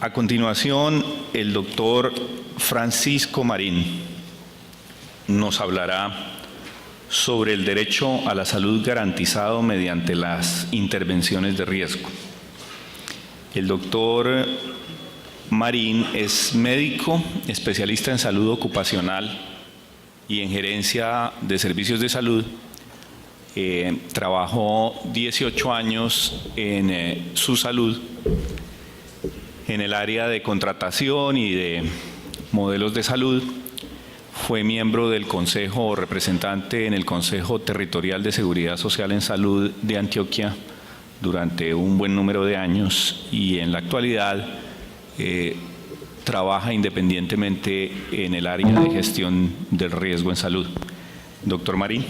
A continuación, el doctor Francisco Marín nos hablará sobre el derecho a la salud garantizado mediante las intervenciones de riesgo. El doctor Marín es médico, especialista en salud ocupacional y en gerencia de servicios de salud. Trabajó 18 años en su salud, en el área de contratación y de modelos de salud. Fue miembro del Consejo o representante en el Consejo Territorial de Seguridad Social en Salud de Antioquia durante un buen número de años y en la actualidad trabaja independientemente en el área de gestión del riesgo en salud. Doctor Marín.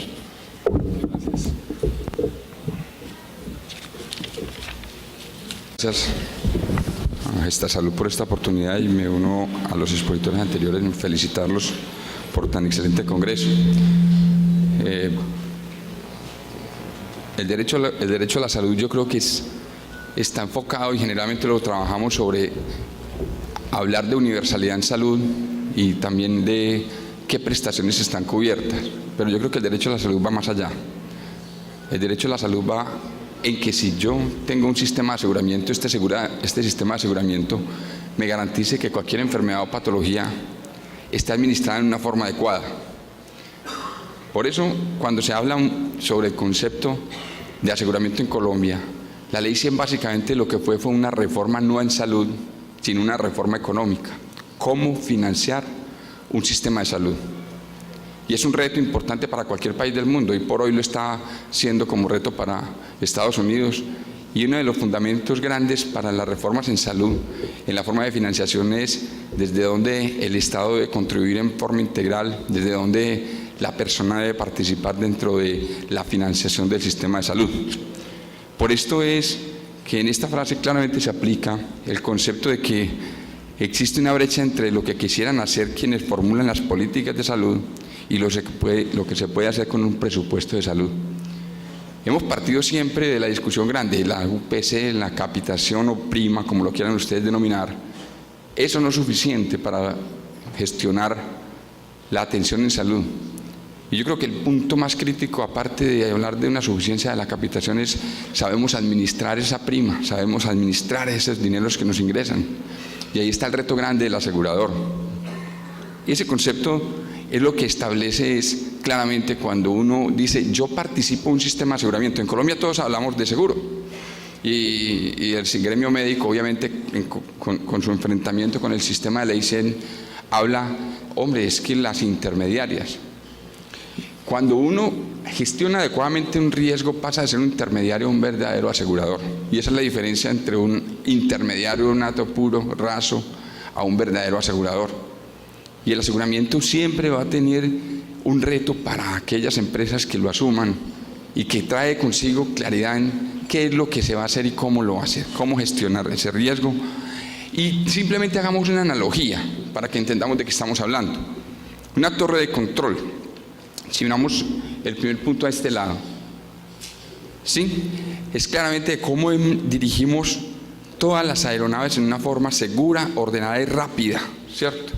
Gracias a Gesta Salud por esta oportunidad y me uno a los expositores anteriores en felicitarlos por tan excelente congreso. El derecho a la salud yo creo que está enfocado y generalmente lo trabajamos sobre hablar de universalidad en salud y también de qué prestaciones están cubiertas, pero yo creo que el derecho a la salud va más allá. El derecho a la salud va en que si yo tengo un sistema de aseguramiento, este sistema de aseguramiento me garantice que cualquier enfermedad o patología esté administrada en una forma adecuada. Por eso, cuando se habla sobre el concepto de aseguramiento en Colombia, la Ley 100 básicamente lo que fue una reforma no en salud, sino una reforma económica. ¿Cómo financiar un sistema de salud? Y es un reto importante para cualquier país del mundo y por hoy lo está siendo como reto para Estados Unidos. Y uno de los fundamentos grandes para las reformas en salud, en la forma de financiación, es desde donde el Estado debe contribuir en forma integral, desde donde la persona debe participar dentro de la financiación del sistema de salud. Por esto es que en esta frase claramente se aplica el concepto de que existe una brecha entre lo que quisieran hacer quienes formulan las políticas de salud y lo que se puede hacer con un presupuesto de salud. Hemos partido siempre de la discusión grande, la UPC, la capitación o prima, como lo quieran ustedes denominar. Eso no es suficiente para gestionar la atención en salud. Y yo creo que el punto más crítico, aparte de hablar de una suficiencia de la capitación, es sabemos administrar esa prima, sabemos administrar esos dineros que nos ingresan. Y ahí está el reto grande del asegurador. Y ese concepto es lo que establece claramente cuando uno dice yo participo en un sistema de aseguramiento. En Colombia todos hablamos de seguro y el gremio médico obviamente con su enfrentamiento con el sistema de Ley 100 habla, hombre, es que las intermediarias. Cuando uno gestiona adecuadamente un riesgo pasa de ser un intermediario a un verdadero asegurador. Y esa es la diferencia entre un intermediario nato puro, raso, a un verdadero asegurador. Y el aseguramiento siempre va a tener un reto para aquellas empresas que lo asuman y que trae consigo claridad en qué es lo que se va a hacer y cómo lo va a hacer, cómo gestionar ese riesgo. Y simplemente hagamos una analogía para que entendamos de qué estamos hablando. Una torre de control. Si miramos el primer punto a este lado, ¿sí? Es claramente cómo dirigimos todas las aeronaves en una forma segura, ordenada y rápida, ¿cierto?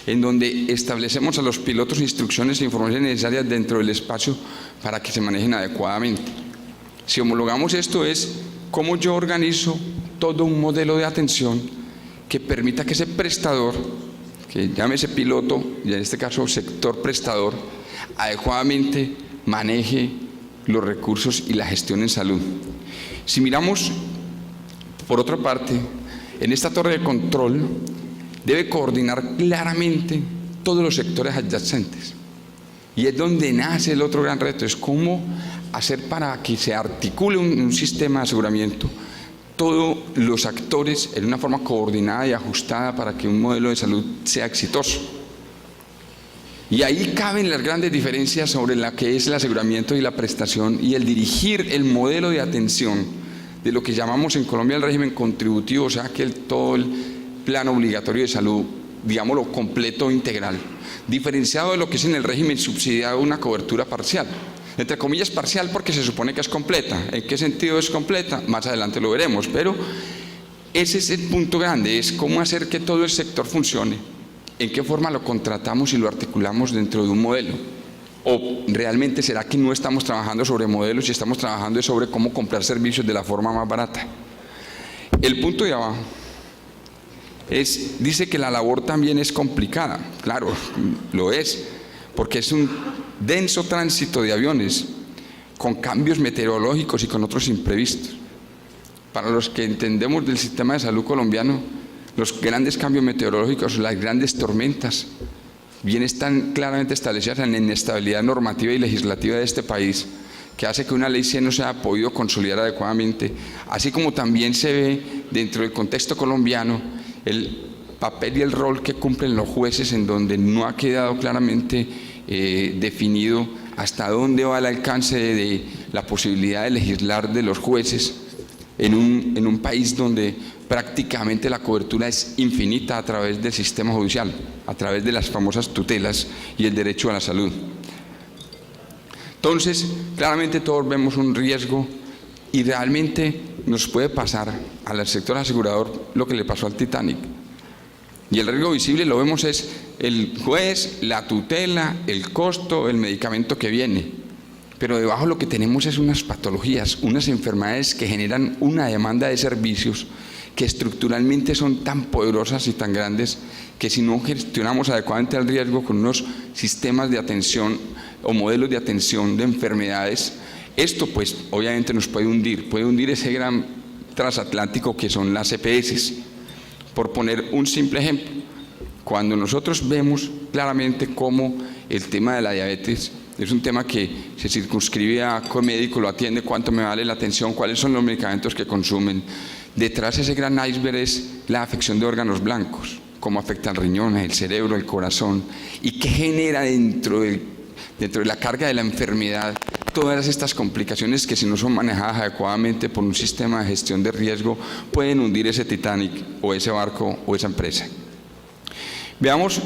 En donde establecemos a los pilotos instrucciones e informaciones necesarias dentro del espacio para que se manejen adecuadamente. Si homologamos esto es cómo yo organizo todo un modelo de atención que permita que ese prestador, que llámese piloto, y en este caso sector prestador, adecuadamente maneje los recursos y la gestión en salud. Si miramos, por otra parte, en esta torre de control, debe coordinar claramente todos los sectores adyacentes. Y es donde nace el otro gran reto, es cómo hacer para que se articule un sistema de aseguramiento, todos los actores en una forma coordinada y ajustada para que un modelo de salud sea exitoso. Y ahí caben las grandes diferencias sobre la que es el aseguramiento y la prestación y el dirigir el modelo de atención de lo que llamamos en Colombia el régimen contributivo, o sea que todo el plan obligatorio de salud, digámoslo, completo e integral, diferenciado de lo que es en el régimen subsidiado una cobertura parcial. Entre comillas parcial porque se supone que es completa. ¿En qué sentido es completa? Más adelante lo veremos, pero ese es el punto grande, es cómo hacer que todo el sector funcione, en qué forma lo contratamos y lo articulamos dentro de un modelo. ¿O realmente será que no estamos trabajando sobre modelos y estamos trabajando sobre cómo comprar servicios de la forma más barata? El punto de abajo dice que la labor también es complicada. Claro, lo es, porque es un denso tránsito de aviones, con cambios meteorológicos y con otros imprevistos. Para los que entendemos del sistema de salud colombiano, los grandes cambios meteorológicos, las grandes tormentas, bien están claramente establecidas en la inestabilidad normativa y legislativa de este país, que hace que una ley 100 no se haya podido consolidar adecuadamente, así como también se ve dentro del contexto colombiano el papel y el rol que cumplen los jueces, en donde no ha quedado claramente definido hasta dónde va el alcance de la posibilidad de legislar de los jueces en un país donde prácticamente la cobertura es infinita a través del sistema judicial, a través de las famosas tutelas y el derecho a la salud. Entonces, claramente todos vemos un riesgo y realmente nos puede pasar al sector asegurador lo que le pasó al Titanic. Y el riesgo visible lo vemos es el juez, la tutela, el costo, el medicamento que viene. Pero debajo lo que tenemos es unas patologías, unas enfermedades que generan una demanda de servicios que estructuralmente son tan poderosas y tan grandes que si no gestionamos adecuadamente el riesgo con unos sistemas de atención o modelos de atención de enfermedades, esto pues obviamente nos puede hundir ese gran transatlántico que son las EPS. Por poner un simple ejemplo, cuando nosotros vemos claramente cómo el tema de la diabetes es un tema que se circunscribe a qué médico lo atiende, cuánto me vale la atención, cuáles son los medicamentos que consumen, detrás de ese gran iceberg es la afección de órganos blancos, cómo afecta al riñón, el cerebro, el corazón, y qué genera dentro de la carga de la enfermedad todas estas complicaciones que, si no son manejadas adecuadamente por un sistema de gestión de riesgo, pueden hundir ese Titanic o ese barco o esa empresa. Veamos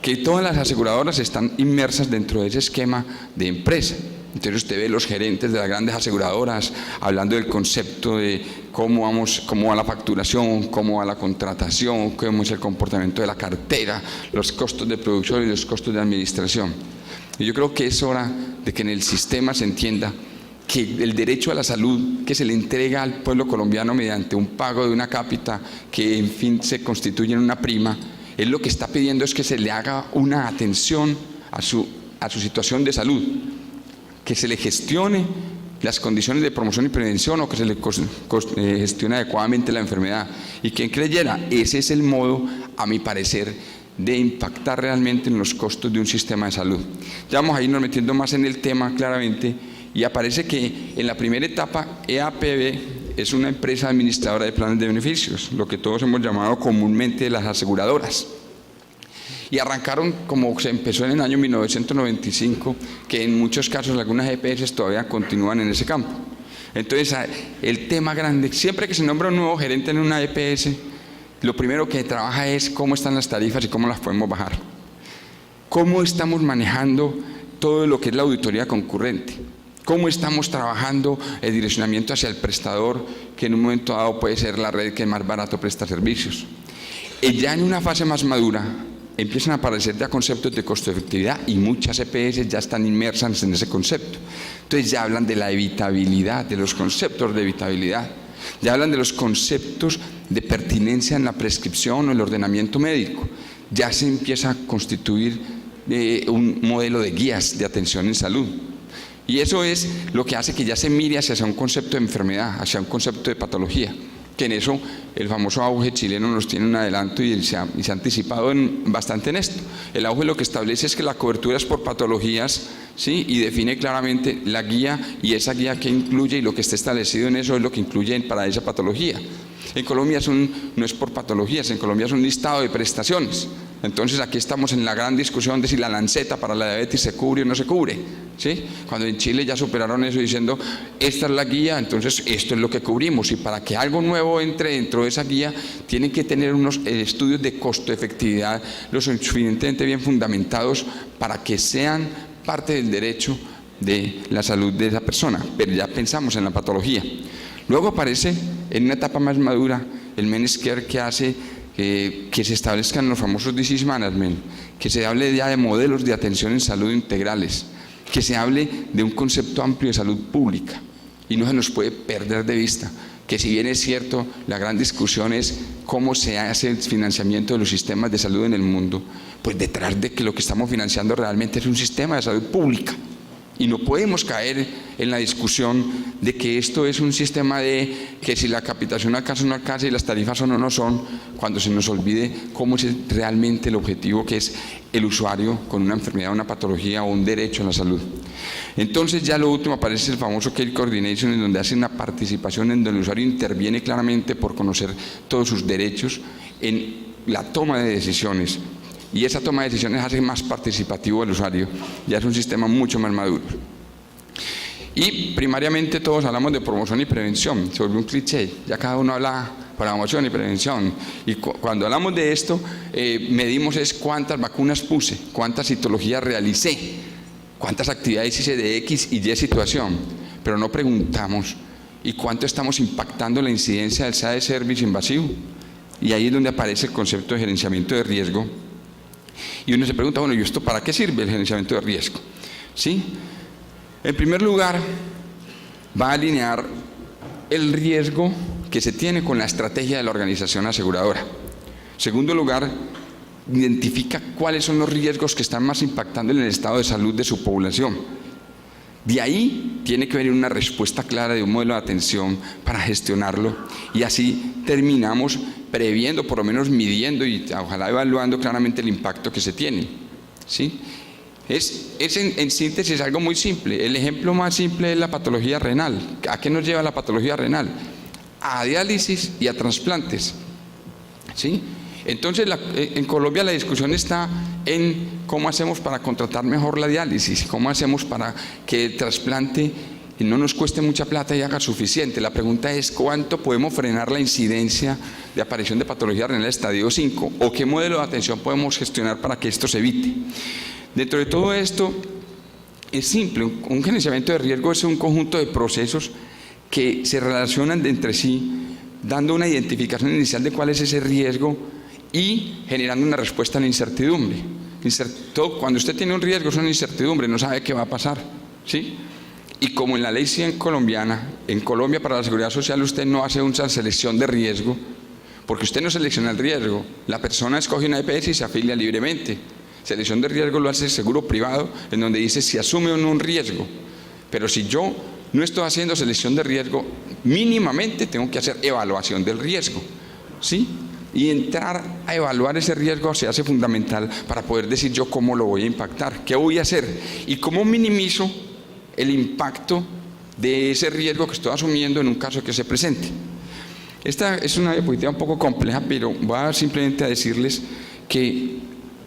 que todas las aseguradoras están inmersas dentro de ese esquema de empresa. Entonces usted ve los gerentes de las grandes aseguradoras hablando del concepto de cómo va la facturación, cómo va la contratación, cómo es el comportamiento de la cartera, los costos de producción y los costos de administración. Y yo creo que es hora de que en el sistema se entienda que el derecho a la salud que se le entrega al pueblo colombiano mediante un pago de una cápita que en fin se constituye en una prima, él lo que está pidiendo es que se le haga una atención a su situación de salud, que se le gestione las condiciones de promoción y prevención o que se le gestione adecuadamente la enfermedad. Y quien creyera, ese es el modo, a mi parecer, de impactar realmente en los costos de un sistema de salud. Ya vamos a irnos metiendo más en el tema claramente y aparece que en la primera etapa EAPB es una empresa administradora de planes de beneficios, lo que todos hemos llamado comúnmente las aseguradoras. Y arrancaron como se empezó en el año 1995, que en muchos casos algunas EPS todavía continúan en ese campo. Entonces el tema grande, siempre que se nombra un nuevo gerente en una EPS, lo primero que trabaja es cómo están las tarifas y cómo las podemos bajar. Cómo estamos manejando todo lo que es la auditoría concurrente. Cómo estamos trabajando el direccionamiento hacia el prestador, que en un momento dado puede ser la red que más barato presta servicios. Y ya en una fase más madura empiezan a aparecer ya conceptos de costo-efectividad y muchas EPS ya están inmersas en ese concepto. Entonces ya hablan de la evitabilidad, de los conceptos de evitabilidad. Ya hablan de los conceptos de pertinencia en la prescripción o el ordenamiento médico. Ya se empieza a constituir un modelo de guías de atención en salud. Y eso es lo que hace que ya se mire hacia un concepto de enfermedad, hacia un concepto de patología. Que en eso el famoso auge chileno nos tiene un adelanto y se ha anticipado bastante en esto. El auge lo que establece es que la cobertura es por patologías, ¿sí? Y define claramente la guía, y esa guía que incluye, y lo que está establecido en eso es lo que incluye para esa patología. En Colombia no es por patologías, en Colombia es un listado de prestaciones. Entonces aquí estamos en la gran discusión de si la lanceta para la diabetes se cubre o no se cubre, ¿sí? Cuando en Chile ya superaron eso diciendo, esta es la guía, entonces esto es lo que cubrimos, y para que algo nuevo entre dentro de esa guía tienen que tener unos estudios de costo-efectividad lo suficientemente bien fundamentados para que sean parte del derecho de la salud de esa persona, pero ya pensamos en la patología. Luego aparece en una etapa más madura el managed care que hace que se establezcan los famosos disease management, que se hable ya de modelos de atención en salud integrales, que se hable de un concepto amplio de salud pública. Y no se nos puede perder de vista que, si bien es cierto, la gran discusión es cómo se hace el financiamiento de los sistemas de salud en el mundo, pues detrás de que lo que estamos financiando realmente es un sistema de salud pública. Y no podemos caer en la discusión de que esto es un sistema de que si la capitación alcanza o no alcanza y las tarifas son o no son, cuando se nos olvide cómo es realmente el objetivo, que es el usuario con una enfermedad, una patología o un derecho a la salud. Entonces, ya lo último aparece el famoso Care Coordination, en donde hace una participación en donde el usuario interviene claramente por conocer todos sus derechos en la toma de decisiones. Y esa toma de decisiones hace más participativo al usuario, ya es un sistema mucho más maduro. Y primariamente todos hablamos de promoción y prevención, se vuelve un cliché, ya cada uno habla promoción y prevención. Y cuando hablamos de esto, medimos es cuántas vacunas puse, cuántas citologías realicé, cuántas actividades hice de X y Y situación, pero no preguntamos ¿y cuánto estamos impactando la incidencia del SAE service invasivo? Y ahí es donde aparece el concepto de gerenciamiento de riesgo. Y uno se pregunta, bueno, ¿y esto para qué sirve el gerenciamiento de riesgo? ¿Sí? En primer lugar, va a alinear el riesgo que se tiene con la estrategia de la organización aseguradora. En segundo lugar, identifica cuáles son los riesgos que están más impactando en el estado de salud de su población. De ahí tiene que venir una respuesta clara de un modelo de atención para gestionarlo, y así terminamos previendo, por lo menos midiendo y ojalá evaluando claramente el impacto que se tiene. ¿Sí? Es en síntesis algo muy simple. El ejemplo más simple es la patología renal. ¿A qué nos lleva la patología renal? A diálisis y a trasplantes. ¿Sí? Entonces, en Colombia la discusión está en cómo hacemos para contratar mejor la diálisis, cómo hacemos para que el trasplante no nos cueste mucha plata y haga suficiente. La pregunta es cuánto podemos frenar la incidencia de aparición de patología renal estadio 5 o qué modelo de atención podemos gestionar para que esto se evite. Dentro de todo esto es simple, un gerenciamiento de riesgo es un conjunto de procesos que se relacionan entre sí, dando una identificación inicial de cuál es ese riesgo y generando una respuesta a la incertidumbre. Cuando usted tiene un riesgo es una incertidumbre, no sabe qué va a pasar, ¿sí? Y como en la ley 100 colombiana, en Colombia para la seguridad social usted no hace una selección de riesgo, porque usted no selecciona el riesgo, la persona escoge una EPS y se afilia libremente. Selección de riesgo lo hace el seguro privado, en donde dice si asume o no un riesgo. Pero si yo no estoy haciendo selección de riesgo, mínimamente tengo que hacer evaluación del riesgo, ¿sí? Y entrar a evaluar ese riesgo se hace fundamental para poder decir yo cómo lo voy a impactar, qué voy a hacer y cómo minimizo el impacto de ese riesgo que estoy asumiendo en un caso que se presente. Esta es una diapositiva un poco compleja, pero voy simplemente a decirles que,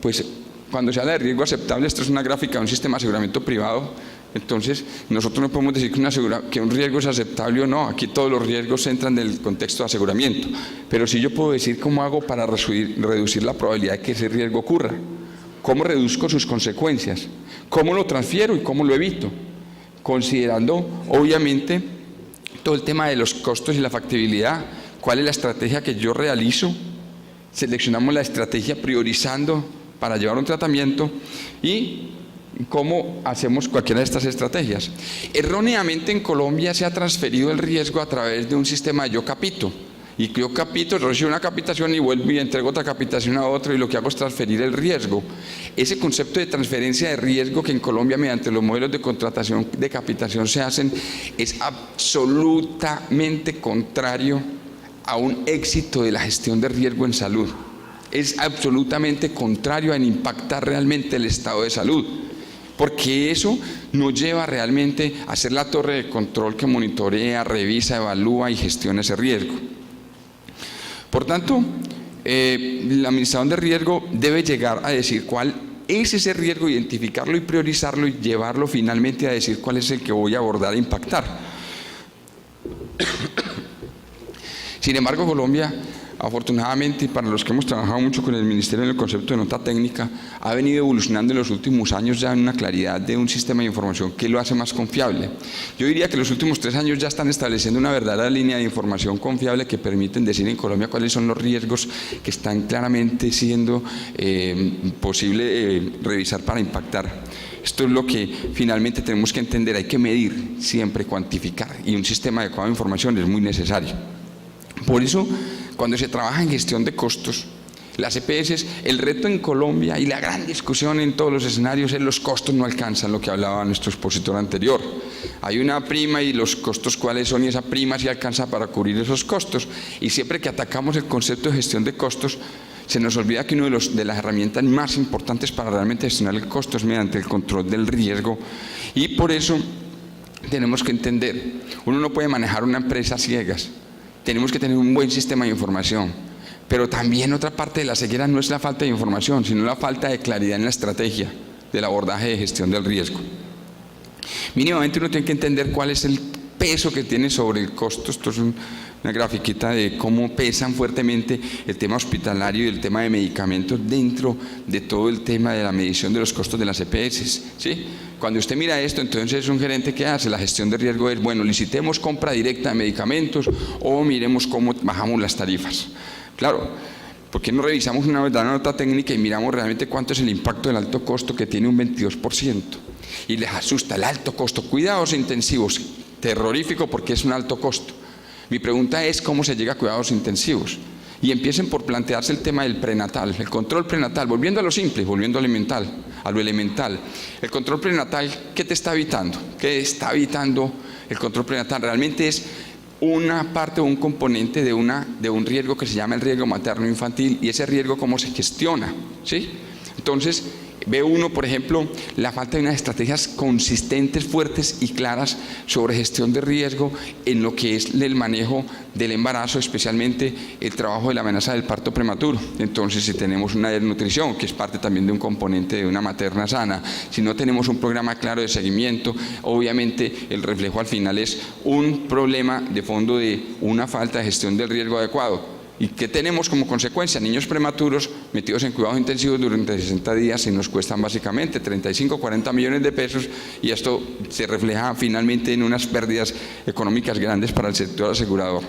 pues, cuando se habla de riesgo aceptable, esto es una gráfica de un sistema de aseguramiento privado. Entonces, nosotros no podemos decir que un riesgo es aceptable o no. Aquí todos los riesgos entran del contexto de aseguramiento. Pero sí yo puedo decir cómo hago para reducir la probabilidad de que ese riesgo ocurra. Cómo reduzco sus consecuencias. Cómo lo transfiero y cómo lo evito. Considerando, obviamente, todo el tema de los costos y la factibilidad. ¿Cuál es la estrategia que yo realizo? Seleccionamos la estrategia priorizando para llevar un tratamiento y cómo hacemos cualquiera de estas estrategias. Erróneamente en Colombia se ha transferido el riesgo a través de un sistema de yo capito. Y yo capito, recibo una capitación y vuelvo y entrego otra capitación a otro y lo que hago es transferir el riesgo. Ese concepto de transferencia de riesgo que en Colombia mediante los modelos de contratación de capitación se hacen es absolutamente contrario a un éxito de la gestión de riesgo en salud. Es absolutamente contrario a impactar realmente el estado de salud, porque eso nos lleva realmente a ser la torre de control que monitorea, revisa, evalúa y gestiona ese riesgo. Por tanto, la administración de riesgo debe llegar a decir cuál es ese riesgo, identificarlo y priorizarlo y llevarlo finalmente a decir cuál es el que voy a abordar e impactar. Sin embargo, Colombia afortunadamente, para los que hemos trabajado mucho con el Ministerio en el concepto de nota técnica, ha venido evolucionando en los últimos años ya en una claridad de un sistema de información que lo hace más confiable. Yo diría que los últimos 3 años ya están estableciendo una verdadera línea de información confiable que permiten decir en Colombia cuáles son los riesgos que están claramente siendo posible revisar para impactar. Esto es lo que finalmente tenemos que entender, hay que medir, siempre cuantificar, y un sistema adecuado de información es muy necesario. Por eso, cuando se trabaja en gestión de costos, las EPS, el reto en Colombia y la gran discusión en todos los escenarios es los costos no alcanzan, lo que hablaba nuestro expositor anterior. Hay una prima y los costos cuáles son, y esa prima sí alcanza para cubrir esos costos. Y siempre que atacamos el concepto de gestión de costos, se nos olvida que una de las herramientas más importantes para realmente gestionar el costo es mediante el control del riesgo. Y por eso tenemos que entender, uno no puede manejar una empresa a ciegas. Tenemos que tener un buen sistema de información, pero también otra parte de la ceguera no es la falta de información, sino la falta de claridad en la estrategia del abordaje de gestión del riesgo. Mínimamente uno tiene que entender cuál es el peso que tiene sobre el costo. Esto es una grafiquita de cómo pesan fuertemente el tema hospitalario y el tema de medicamentos dentro de todo el tema de la medición de los costos de las EPS, ¿sí? Cuando usted mira esto, entonces es un gerente que hace la gestión de riesgo es, bueno, licitemos compra directa de medicamentos o miremos cómo bajamos las tarifas. Claro, ¿por qué no revisamos una verdadera nota técnica y miramos realmente cuánto es el impacto del alto costo, que tiene un 22%? Y les asusta el alto costo. Cuidados intensivos, terrorífico porque es un alto costo. Mi pregunta es, ¿cómo se llega a cuidados intensivos? Y empiecen por plantearse el tema del prenatal, el control prenatal, volviendo a lo simple, volviendo a lo elemental. El control prenatal, ¿qué te está evitando? ¿Qué está evitando el control prenatal? Realmente es una parte o un componente de un riesgo que se llama el riesgo materno-infantil, y ese riesgo, ¿cómo se gestiona? ¿Sí? Entonces, ve uno, por ejemplo, la falta de unas estrategias consistentes, fuertes y claras sobre gestión de riesgo en lo que es el manejo del embarazo, especialmente el trabajo de la amenaza del parto prematuro. Entonces, si tenemos una desnutrición, que es parte también de un componente de una materna sana, si no tenemos un programa claro de seguimiento, obviamente el reflejo al final es un problema de fondo de una falta de gestión del riesgo adecuado. ¿Y qué tenemos como consecuencia? Niños prematuros metidos en cuidados intensivos durante 60 días y nos cuestan básicamente 35 o 40 millones de pesos, y esto se refleja finalmente en unas pérdidas económicas grandes para el sector asegurador.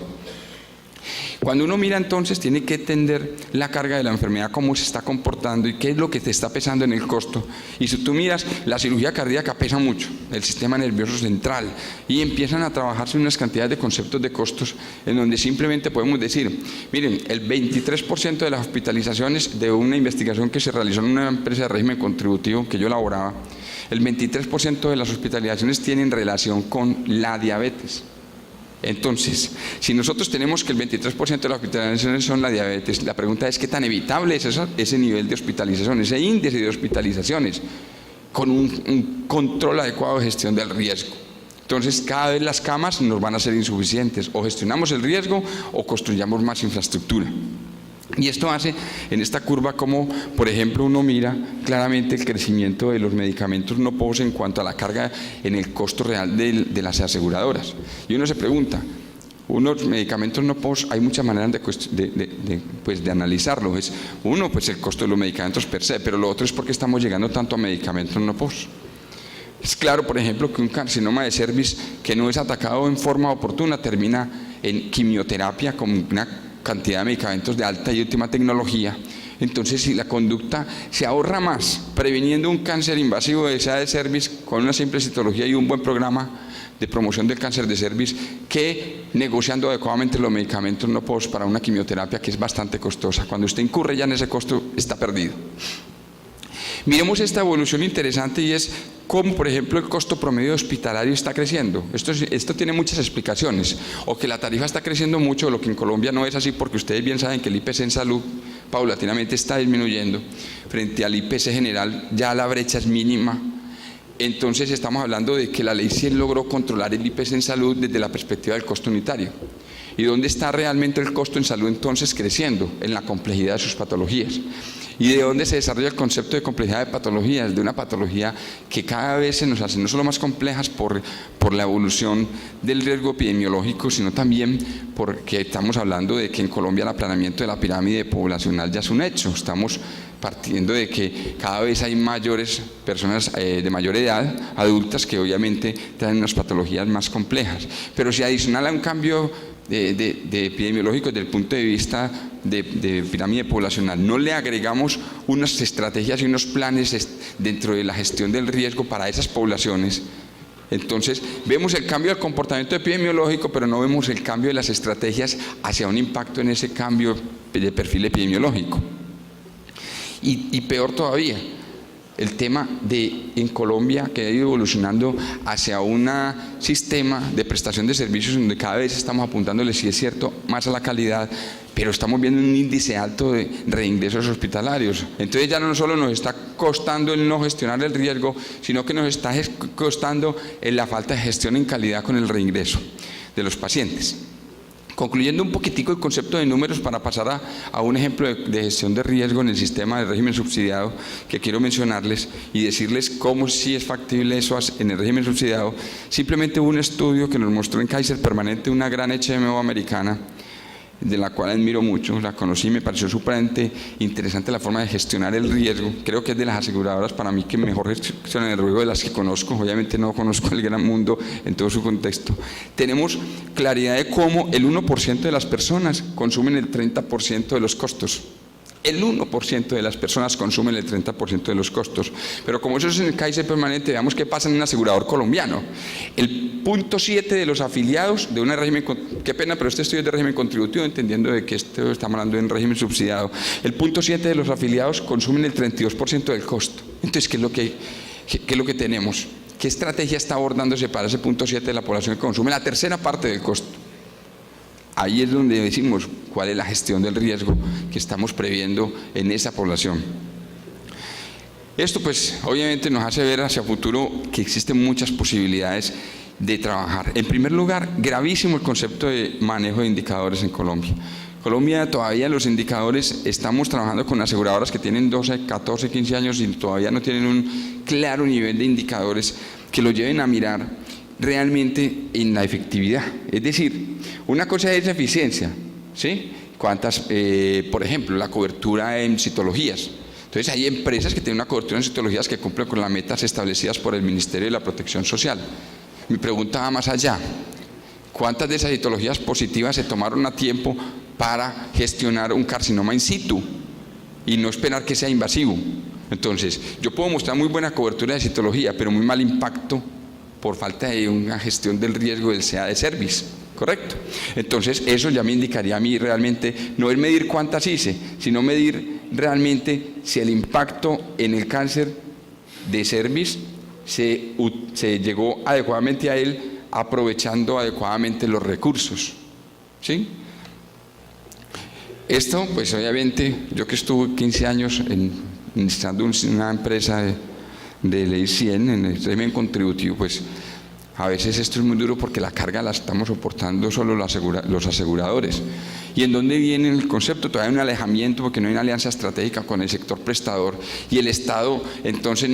Cuando uno mira, entonces tiene que entender la carga de la enfermedad, cómo se está comportando y qué es lo que te está pesando en el costo. Y si tú miras, la cirugía cardíaca pesa mucho, el sistema nervioso central, y empiezan a trabajarse unas cantidades de conceptos de costos en donde simplemente podemos decir, miren, el 23% de las hospitalizaciones de una investigación que se realizó en una empresa de régimen contributivo que yo elaboraba, el 23% de las hospitalizaciones tienen relación con la diabetes. Entonces, si nosotros tenemos que el 23% de las hospitalizaciones son la diabetes, la pregunta es qué tan evitable es ese nivel de hospitalización, ese índice de hospitalizaciones, con un control adecuado de gestión del riesgo. Entonces, cada vez las camas nos van a ser insuficientes, o gestionamos el riesgo o construyamos más infraestructura. Y esto hace en esta curva como, por ejemplo, uno mira claramente el crecimiento de los medicamentos no POS en cuanto a la carga en el costo real de las aseguradoras. Y uno se pregunta, unos medicamentos no POS, hay muchas maneras de analizarlo. Es uno, pues el costo de los medicamentos per se, pero lo otro es por qué estamos llegando tanto a medicamentos no POS. Es claro, por ejemplo, que un carcinoma de cervix que no es atacado en forma oportuna termina en quimioterapia con una cantidad de medicamentos de alta y última tecnología. Entonces, si la conducta se ahorra más previniendo un cáncer invasivo de cervix con una simple citología y un buen programa de promoción del cáncer de cervix, que negociando adecuadamente los medicamentos no POS para una quimioterapia que es bastante costosa. Cuando usted incurre ya en ese costo, está perdido. Miremos esta evolución interesante, y es cómo, por ejemplo, el costo promedio hospitalario está creciendo. Esto tiene muchas explicaciones, o que la tarifa está creciendo mucho, lo que en Colombia no es así, porque ustedes bien saben que el IPC en salud paulatinamente está disminuyendo. Frente al IPC general ya la brecha es mínima. Entonces estamos hablando de que la ley 100 logró controlar el IPC en salud desde la perspectiva del costo unitario. ¿Y dónde está realmente el costo en salud entonces creciendo? En la complejidad de sus patologías. ¿Y de dónde se desarrolla el concepto de complejidad de patologías? De una patología que cada vez se nos hace no solo más complejas por la evolución del riesgo epidemiológico, sino también porque estamos hablando de que en Colombia el aplanamiento de la pirámide poblacional ya es un hecho. Estamos partiendo de que cada vez hay mayores personas de mayor edad, adultas, que obviamente traen unas patologías más complejas. Pero si adicional a un cambio de epidemiológico desde el punto de vista de pirámide poblacional, no le agregamos unas estrategias y unos planes dentro de la gestión del riesgo para esas poblaciones, entonces vemos el cambio del comportamiento epidemiológico, pero no vemos el cambio de las estrategias hacia un impacto en ese cambio de perfil epidemiológico. Y peor todavía, el tema en Colombia que ha ido evolucionando hacia un sistema de prestación de servicios donde cada vez estamos apuntándole, si es cierto, más a la calidad, pero estamos viendo un índice alto de reingresos hospitalarios. Entonces ya no solo nos está costando el no gestionar el riesgo, sino que nos está costando la falta de gestión en calidad con el reingreso de los pacientes. Concluyendo un poquitico el concepto de números para pasar a un ejemplo de gestión de riesgo en el sistema de régimen subsidiado que quiero mencionarles y decirles cómo sí es factible eso en el régimen subsidiado. Simplemente hubo un estudio que nos mostró en Kaiser Permanente una gran HMO americana, de la cual admiro mucho, la conocí, me pareció súper interesante la forma de gestionar el riesgo. Creo que es de las aseguradoras para mí que mejor gestionan el riesgo de las que conozco. Obviamente no conozco el gran mundo en todo su contexto. Tenemos claridad de cómo el 1% de las personas consumen el 30% de los costos. El 1% de las personas consumen el 30% de los costos. Pero como eso es en el Kaiser Permanente, veamos qué pasa en un asegurador colombiano. El 0.7 de los afiliados de un régimen, qué pena, pero este estudio es de régimen contributivo, entendiendo de que esto estamos hablando en régimen subsidiado. El 0.7 de los afiliados consumen el 32% del costo. Entonces, ¿qué es lo que tenemos? ¿Qué estrategia está abordándose para ese 0.7 de la población que consume la tercera parte del costo? Ahí es donde decimos cuál es la gestión del riesgo que estamos previendo en esa población. Esto pues obviamente nos hace ver hacia futuro que existen muchas posibilidades de trabajar. En primer lugar, gravísimo el concepto de manejo de indicadores en Colombia. Colombia todavía los indicadores, estamos trabajando con aseguradoras que tienen 12, 14, 15 años y todavía no tienen un claro nivel de indicadores que lo lleven a mirar realmente en la efectividad. Es decir, una cosa es eficiencia, ¿sí? Por ejemplo, la cobertura en citologías. Entonces hay empresas que tienen una cobertura en citologías que cumplen con las metas establecidas por el Ministerio de la Protección Social. Mi pregunta va más allá. ¿Cuántas de esas citologías positivas se tomaron a tiempo para gestionar un carcinoma in situ y no esperar que sea invasivo? Entonces, yo puedo mostrar muy buena cobertura de citología, pero muy mal impacto por falta de una gestión del riesgo del CA de service, ¿correcto? Entonces eso ya me indicaría a mí realmente, no es medir cuántas hice, sino medir realmente si el impacto en el cáncer de service se llegó adecuadamente a él, aprovechando adecuadamente los recursos, ¿sí? Esto, pues obviamente, yo que estuve 15 años administrando una empresa de ley 100 en el régimen contributivo, pues a veces esto es muy duro porque la carga la estamos soportando solo los aseguradores. ¿Y en dónde viene el concepto? Todavía hay un alejamiento porque no hay una alianza estratégica con el sector prestador y el Estado entonces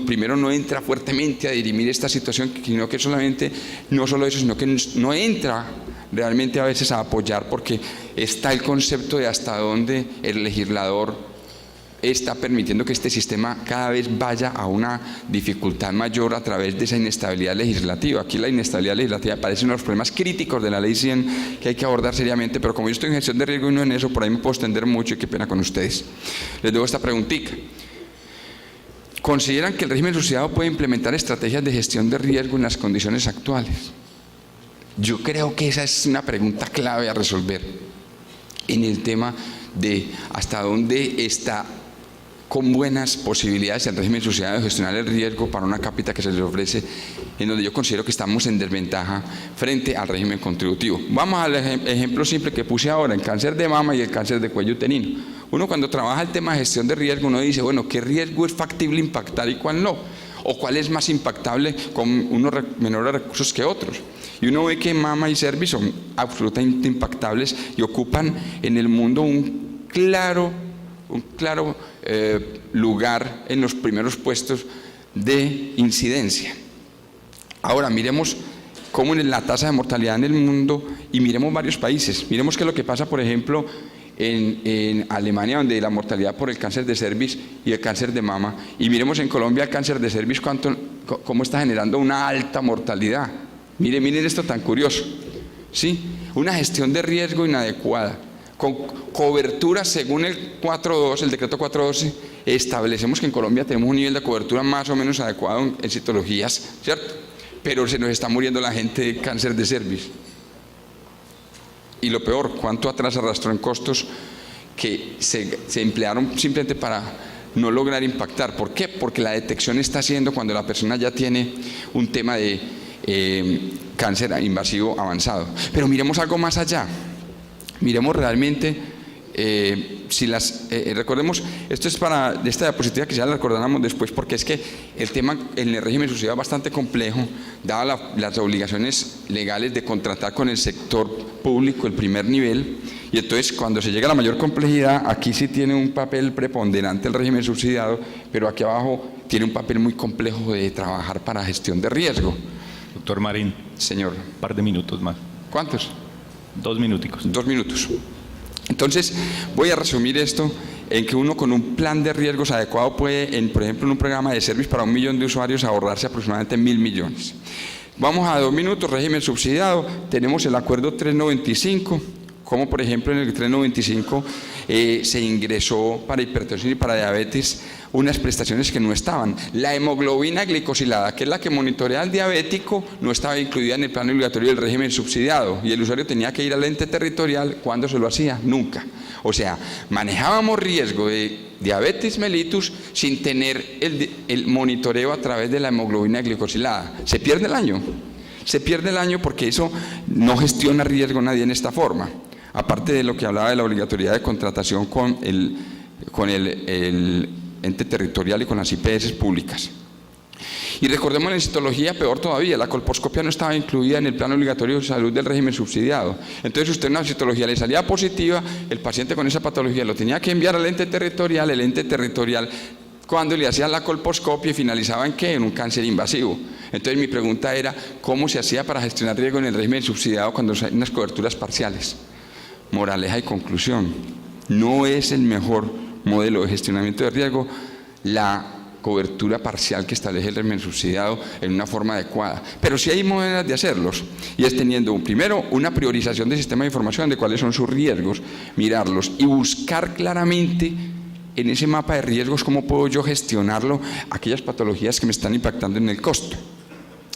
primero no entra fuertemente a dirimir esta situación, sino que no solo eso, sino que no entra realmente a veces a apoyar porque está el concepto de hasta dónde el legislador está permitiendo que este sistema cada vez vaya a una dificultad mayor a través de esa inestabilidad legislativa. Aquí la inestabilidad legislativa parece uno de los problemas críticos de la Ley 100 que hay que abordar seriamente, pero como yo estoy en gestión de riesgo y no en eso, por ahí me puedo extender mucho y qué pena con ustedes. Les debo esta preguntita. ¿Consideran que el régimen subsidiado puede implementar estrategias de gestión de riesgo en las condiciones actuales? Yo creo que esa es una pregunta clave a resolver en el tema de hasta dónde está con buenas posibilidades el régimen subsidiado de gestionar el riesgo para una cápita que se les ofrece, en donde yo considero que estamos en desventaja frente al régimen contributivo. Vamos al ejemplo simple que puse ahora, el cáncer de mama y el cáncer de cuello uterino. Uno cuando trabaja el tema de gestión de riesgo, uno dice, bueno, ¿qué riesgo es factible impactar y cuál no? O cuál es más impactable con unos menores recursos que otros. Y uno ve que mama y cervix son absolutamente impactables y ocupan en el mundo un claro lugar en los primeros puestos de incidencia. Ahora miremos cómo en la tasa de mortalidad en el mundo y miremos varios países. Miremos qué es lo que pasa, por ejemplo, en Alemania, donde la mortalidad por el cáncer de cervix y el cáncer de mama, y miremos en Colombia el cáncer de cervix, cómo está generando una alta mortalidad. Miren esto tan curioso, ¿sí? Una gestión de riesgo inadecuada, con cobertura según el 4.2, el decreto 4.12, establecemos que en Colombia tenemos un nivel de cobertura más o menos adecuado en citologías, ¿cierto? Pero se nos está muriendo la gente de cáncer de cervix. Y lo peor, ¿cuánto atrás arrastró en costos que se emplearon simplemente para no lograr impactar? ¿Por qué? Porque la detección está haciendo cuando la persona ya tiene un tema de cáncer invasivo avanzado. Pero miremos algo más allá. Miremos realmente, recordemos, esto es para esta diapositiva que ya la recordaremos después, porque es que el tema en el régimen subsidiado es bastante complejo, dadas las obligaciones legales de contratar con el sector público el primer nivel, y entonces cuando se llega a la mayor complejidad, aquí sí tiene un papel preponderante el régimen subsidiado, pero aquí abajo tiene un papel muy complejo de trabajar para gestión de riesgo. Doctor Marín. Señor. Un par de minutos más. ¿Cuántos? 2 minuticos. 2 minutos. Entonces, voy a resumir esto en que uno con un plan de riesgos adecuado puede, por ejemplo, en un programa de service para 1 millón de usuarios, ahorrarse aproximadamente 1.000 millones. Vamos a 2 minutos, régimen subsidiado. Tenemos el acuerdo 395, como por ejemplo en el 395 se ingresó para hipertensión y para diabetes unas prestaciones que no estaban. La hemoglobina glicosilada, que es la que monitorea al diabético, no estaba incluida en el plan obligatorio del régimen subsidiado, y el usuario tenía que ir al ente territorial. ¿Cuándo se lo hacía? Nunca. O sea, manejábamos riesgo de diabetes mellitus sin tener el monitoreo a través de la hemoglobina glicosilada. ¿Se pierde el año? Se pierde el año porque eso no gestiona riesgo nadie en esta forma. Aparte de lo que hablaba de la obligatoriedad de contratación con el ente territorial y con las IPS públicas. Y recordemos en citología, peor todavía, la colposcopia no estaba incluida en el plan obligatorio de salud del régimen subsidiado. Entonces usted en una citología le salía positiva, el paciente con esa patología lo tenía que enviar al ente territorial, el ente territorial cuando le hacían la colposcopia y finalizaba en ¿qué? En un cáncer invasivo. Entonces mi pregunta era, ¿cómo se hacía para gestionar riesgo en el régimen subsidiado cuando hay unas coberturas parciales? Moraleja y conclusión, no es el mejor modelo de gestionamiento de riesgo la cobertura parcial que establece el régimen subsidiado en una forma adecuada, pero sí hay maneras de hacerlos, y es teniendo primero una priorización del sistema de información de cuáles son sus riesgos, mirarlos y buscar claramente en ese mapa de riesgos cómo puedo yo gestionarlo, aquellas patologías que me están impactando en el costo.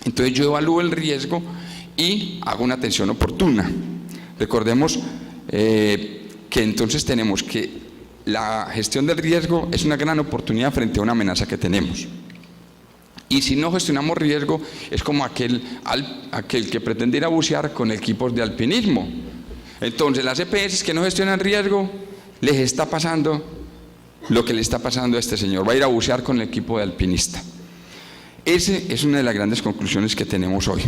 Entonces yo evalúo el riesgo y hago una atención oportuna. Recordemos que entonces tenemos que la gestión del riesgo es una gran oportunidad frente a una amenaza que tenemos. Y si no gestionamos riesgo, es como aquel que pretende ir a bucear con equipos de alpinismo. Entonces las EPS que no gestionan riesgo, les está pasando lo que le está pasando a este señor. Va a ir a bucear con el equipo de alpinista. Esa es una de las grandes conclusiones que tenemos hoy.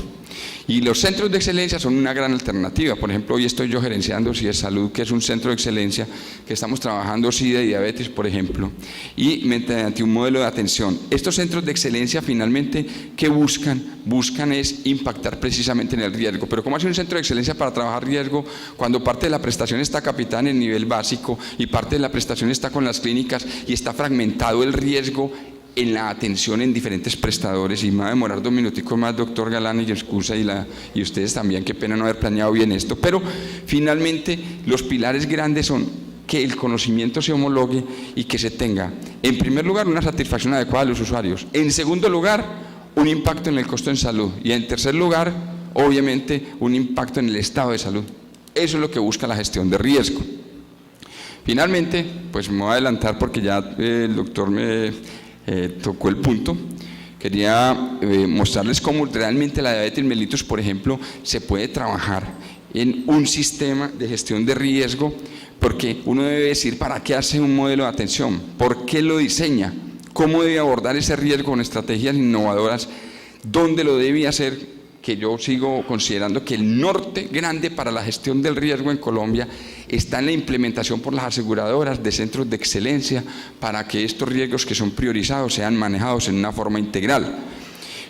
Y los centros de excelencia son una gran alternativa. Por ejemplo, hoy estoy yo gerenciando CIE Salud, que es un centro de excelencia que estamos trabajando CIE de diabetes, por ejemplo, y mediante un modelo de atención. Estos centros de excelencia finalmente, ¿qué buscan? Buscan es impactar precisamente en el riesgo. Pero ¿cómo hace un centro de excelencia para trabajar riesgo cuando parte de la prestación está capitada en el nivel básico y parte de la prestación está con las clínicas y está fragmentado el riesgo en la atención en diferentes prestadores? Y me va a demorar 2 minuticos más, doctor Galán, y excusa, y ustedes también, qué pena no haber planeado bien esto, pero finalmente los pilares grandes son que el conocimiento se homologue y que se tenga, en primer lugar, una satisfacción adecuada de los usuarios, en segundo lugar, un impacto en el costo en salud, y en tercer lugar, obviamente, un impacto en el estado de salud. Eso es lo que busca la gestión de riesgo. Finalmente, pues me voy a adelantar porque ya el doctor me tocó el punto. Quería mostrarles cómo realmente la diabetes mellitus, por ejemplo, se puede trabajar en un sistema de gestión de riesgo, porque uno debe decir para qué hace un modelo de atención, por qué lo diseña, cómo debe abordar ese riesgo con estrategias innovadoras, dónde lo debe hacer, que yo sigo considerando que el norte grande para la gestión del riesgo en Colombia está en la implementación por las aseguradoras de centros de excelencia para que estos riesgos que son priorizados sean manejados en una forma integral,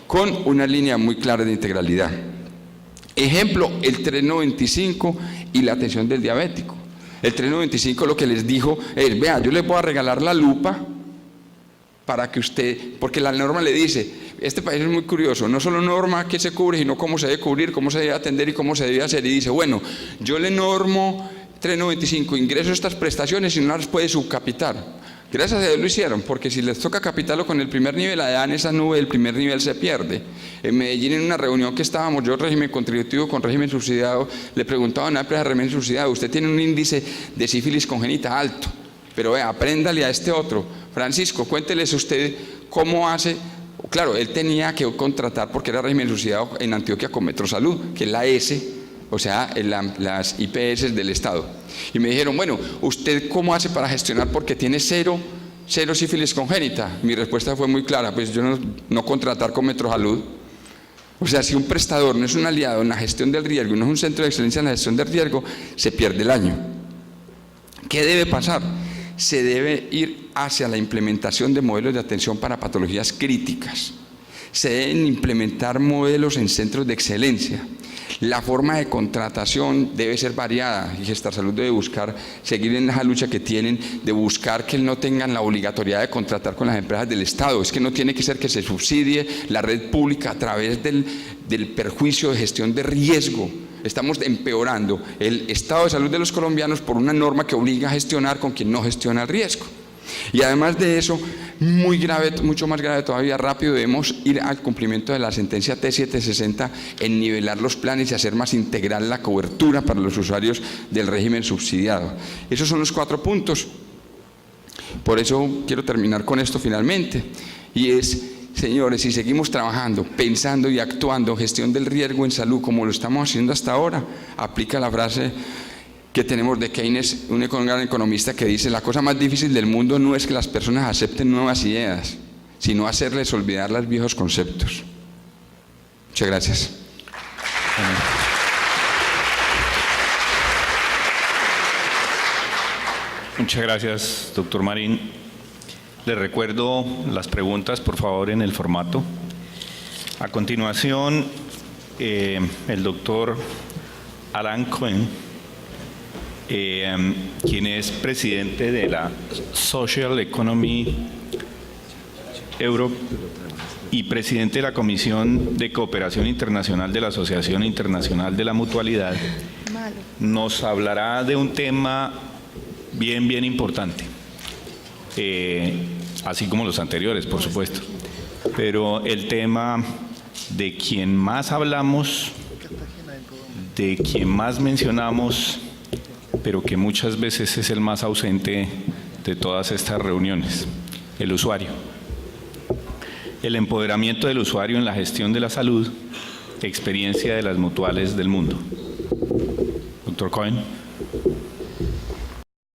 con una línea muy clara de integralidad. Ejemplo, el 395 y la atención del diabético. El 395 lo que les dijo es, vea, yo les voy a regalar la lupa para que usted, porque la norma le dice, este país es muy curioso, no solo norma qué se cubre, sino cómo se debe cubrir, cómo se debe atender y cómo se debe hacer. Y dice, bueno, yo le normo 395, ingreso estas prestaciones y no las puede subcapitar. Gracias a Dios lo hicieron, porque si les toca capitarlo con el primer nivel, allá en esa nube del primer nivel se pierde. En Medellín, en una reunión que estábamos, yo régimen contributivo con régimen subsidiado, le preguntaba a una empresa de régimen subsidiado, usted tiene un índice de sífilis congénita alto, pero vea, apréndale a este otro. Francisco, cuénteles usted cómo hace. Claro, él tenía que contratar, porque era régimen subsidiado en Antioquia con Metrosalud, que es la S, o sea, las IPS del Estado. Y me dijeron, bueno, ¿usted cómo hace para gestionar porque tiene cero sífilis congénita? Mi respuesta fue muy clara, pues yo no contratar con Metrosalud. O sea, si un prestador no es un aliado en la gestión del riesgo, no es un centro de excelencia en la gestión del riesgo, se pierde el año. ¿Qué debe pasar? Se debe ir hacia la implementación de modelos de atención para patologías críticas. Se deben implementar modelos en centros de excelencia. La forma de contratación debe ser variada y Gestarsalud debe buscar, seguir en esa lucha que tienen de buscar que no tengan la obligatoriedad de contratar con las empresas del Estado. Es que no tiene que ser que se subsidie la red pública a través del perjuicio de gestión de riesgo. Estamos empeorando el estado de salud de los colombianos por una norma que obliga a gestionar con quien no gestiona el riesgo. Y además de eso, muy grave, mucho más grave todavía, rápido, debemos ir al cumplimiento de la sentencia T760 en nivelar los planes y hacer más integral la cobertura para los usuarios del régimen subsidiado. Esos son los 4 puntos. Por eso quiero terminar con esto finalmente, y es, señores, si seguimos trabajando, pensando y actuando en gestión del riesgo en salud como lo estamos haciendo hasta ahora, aplica la frase que tenemos de Keynes, un gran economista, que dice: la cosa más difícil del mundo no es que las personas acepten nuevas ideas, sino hacerles olvidar los viejos conceptos. Muchas gracias. Muchas gracias, doctor Marín. Le recuerdo las preguntas, por favor, en el formato. A continuación, el doctor Alan Cohen, quien es presidente de la Social Economy Europe y presidente de la Comisión de Cooperación Internacional de la Asociación Internacional de la Mutualidad, nos hablará de un tema bien importante, así como los anteriores, por supuesto, pero el tema de quien más hablamos, de quien más mencionamos, pero que muchas veces es el más ausente de todas estas reuniones: el usuario. El empoderamiento del usuario en la gestión de la salud, experiencia de las mutuales del mundo. Doctor Cohen.